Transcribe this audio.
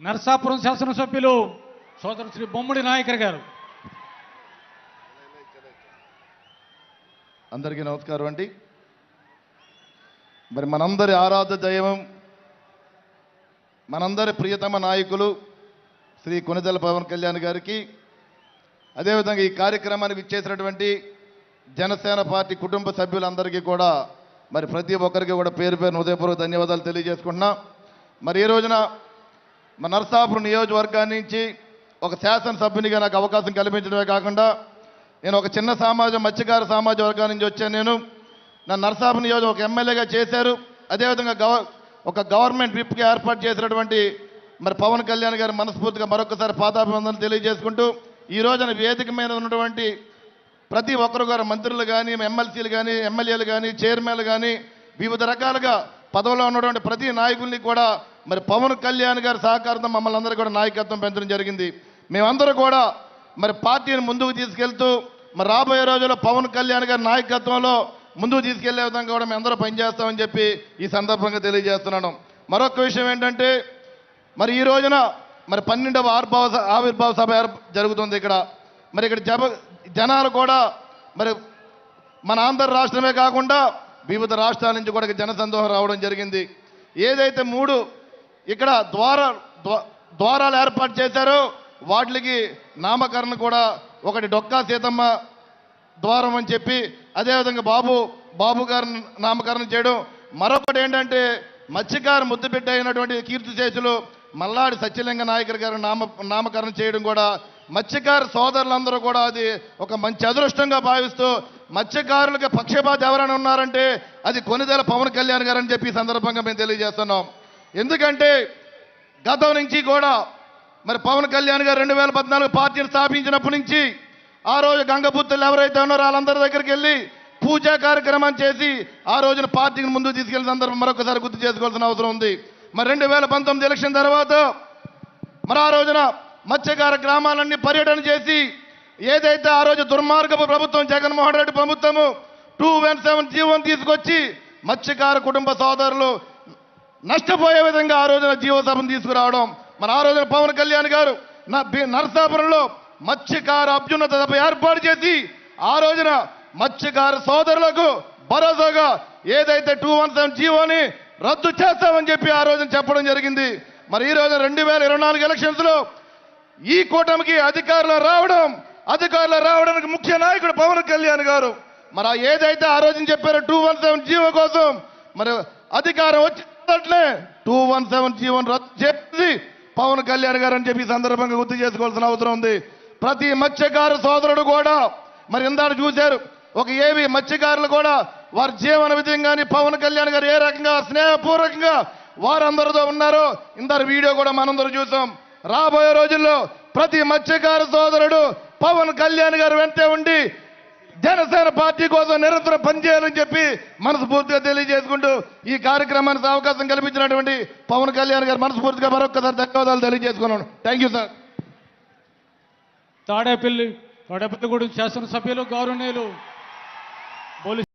నర్సాపురం శాసనసభ్యులు సోదరు శ్రీ బొమ్మడి నాయకర్ గారు. అందరికీ నమస్కారం అండి. మరి మనందరి ఆరాధ్య దైవం, మనందరి ప్రియతమ నాయకులు శ్రీ కొణిదెల పవన్ కళ్యాణ్ గారికి, అదేవిధంగా ఈ కార్యక్రమానికి ఇచ్చేసినటువంటి జనసేన పార్టీ కుటుంబ సభ్యులందరికీ కూడా మరి ప్రతి ఒక్కరికి కూడా పేరు పేరు హృదయపూర్వక ధన్యవాదాలు తెలియజేసుకుంటున్నా. మరి ఈ రోజున మన నరసాపురం నియోజకవర్గాన్ని నుంచి ఒక శాసనసభ్యునిగా నాకు అవకాశం కల్పించడమే కాకుండా, నేను ఒక చిన్న మత్స్యకార సమాజ వర్గాల నుంచి వచ్చాను. నన్ను నరసాపురం నియోజకవర్గం ఒక ఎమ్మెల్యేగా చేశారు. అదేవిధంగా ఒక గవర్నమెంట్ విప్గా ఏర్పాటు చేసినటువంటి మరి పవన్ కళ్యాణ్ గారు మనస్ఫూర్తిగా మరొకసారి పాదాభివందనలు తెలియజేసుకుంటూ, ఈ రోజున వేదిక మీద ఉన్నటువంటి ప్రతి ఒక్కరు గారు మంత్రులు కానీ, ఎమ్మెల్సీలు కానీ, ఎమ్మెల్యేలు కానీ, చైర్మన్లు కానీ, వివిధ రకాలుగా పదవిలో ఉన్నటువంటి ప్రతి నాయకుల్ని కూడా మరి పవన్ కళ్యాణ్ గారి సహకారంతో మమ్మల్ని అందరూ కూడా నాయకత్వం పెంచడం జరిగింది. మేమందరూ కూడా మరి పార్టీని ముందుకు తీసుకెళ్తూ మరి రాబోయే రోజుల్లో పవన్ కళ్యాణ్ గారి నాయకత్వంలో ముందుకు తీసుకెళ్లే విధంగా కూడా మేము అందరూ పనిచేస్తామని చెప్పి ఈ సందర్భంగా తెలియజేస్తున్నాను. మరొక విషయం ఏంటంటే, మరి ఈ రోజున మరి 12వ ఆవిర్భావ సభ జరుగుతుంది ఇక్కడ. మరి ఇక్కడ జనాలు కూడా మరి మన ఆంధ్ర రాష్ట్రమే కాకుండా వివిధ రాష్ట్రాల నుంచి కూడా జనసందోహం రావడం జరిగింది. ఏదైతే 3 ఇక్కడ ద్వారాలు ఏర్పాటు చేశారో వాటికి నామకరణం కూడా, ఒకటి డొక్కా సీతమ్మ ద్వారం అని చెప్పి, అదేవిధంగా బాబు గారిని నామకరణం చేయడం, మరొకటి ఏంటంటే మత్స్యకార ముద్దుబిడ్డ అయినటువంటి కీర్తిశేషులు మల్లాడి సత్యలింగ నాయకర్ గారు నామకరణం చేయడం కూడా మత్స్యకార సోదరులందరూ కూడా అది ఒక మంచి అదృష్టంగా భావిస్తూ, మత్స్యకారులకి పక్షపాత ఎవరైనా ఉన్నారంటే అది కొణిదెల పవన్ కళ్యాణ్ గారు అని చెప్పి ఈ సందర్భంగా మేము తెలియజేస్తున్నాం. ఎందుకంటే గతం నుంచి కూడా మరి పవన్ కళ్యాణ్ గారు 2014 పార్టీని స్థాపించినప్పటి నుంచి ఆ రోజు గంగపుత్రులు ఎవరైతే ఉన్నారో వాళ్ళందరి దగ్గరికి వెళ్ళి పూజా కార్యక్రమం చేసి ఆ రోజున పార్టీని ముందుకు తీసుకెళ్లిన సందర్భం మరొకసారి గుర్తు చేసుకోవాల్సిన అవసరం ఉంది. మరి 2019 ఎలక్షన్ తర్వాత మరి ఆ రోజున మత్స్యకార గ్రామాలన్నీ పర్యటన చేసి, ఏదైతే ఆ రోజు దుర్మార్గపు ప్రభుత్వం జగన్మోహన్ రెడ్డి ప్రభుత్వము 217 జీవోని తీసుకొచ్చి మత్స్యకార కుటుంబ సోదరులు నష్టపోయే విధంగా ఆ రోజున జీవోసభను తీసుకురావడం, మరి ఆ రోజున పవన్ కళ్యాణ్ గారు నరసాపురంలో మత్స్యకార అభ్యున్నత సభ ఏర్పాటు చేసి ఆ రోజున మత్స్యకార సోదరులకు భరోసాగా ఏదైతే 217 జీవోని రద్దు చేస్తామని చెప్పి ఆ రోజున చెప్పడం జరిగింది. మరి ఈ రోజు 2024 ఎలక్షన్స్ లో ఈ కూటమికి అధికారులు రావడానికి ముఖ్య నాయకుడు పవన్ కళ్యాణ్ గారు. మరి ఏదైతే ఆ రోజున చెప్పారో 217 జీవో కోసం మరి అధికారం వచ్చినట్లే 217 జీవోని రద్దు చేసి పవన్ కళ్యాణ్ గారు అని చెప్పి సందర్భంగా గుర్తు చేసుకోవాల్సిన అవసరం ఉంది. ప్రతి మత్స్యకార సోదరుడు కూడా మరి ఇందాక చూశారు, ఒక ఏవి మత్స్యకారులు కూడా వారి జీవన విధంగా కానీ పవన్ కళ్యాణ్ గారు ఏ రకంగా స్నేహపూర్వకంగా వారందరితో ఉన్నారో ఇందరు వీడియో కూడా మనందరూ చూసాం. రాబోయే రోజుల్లో ప్రతి మత్స్యకార సోదరుడు పవన్ కళ్యాణ్ గారు వెంటే ఉండి జనసేన పార్టీ కోసం నిరంతరం పనిచేయాలని చెప్పి మనస్ఫూర్తిగా తెలియజేసుకుంటూ ఈ కార్యక్రమానికి అవకాశం కల్పించినటువంటి పవన్ కళ్యాణ్ గారు మనస్ఫూర్తిగా మరొకసారి ధన్యవాదాలు తెలియజేసుకున్నాను. Thank you sir. తాడేపల్లిగూడెం శాసనసభ్యులు గౌరవనీయులు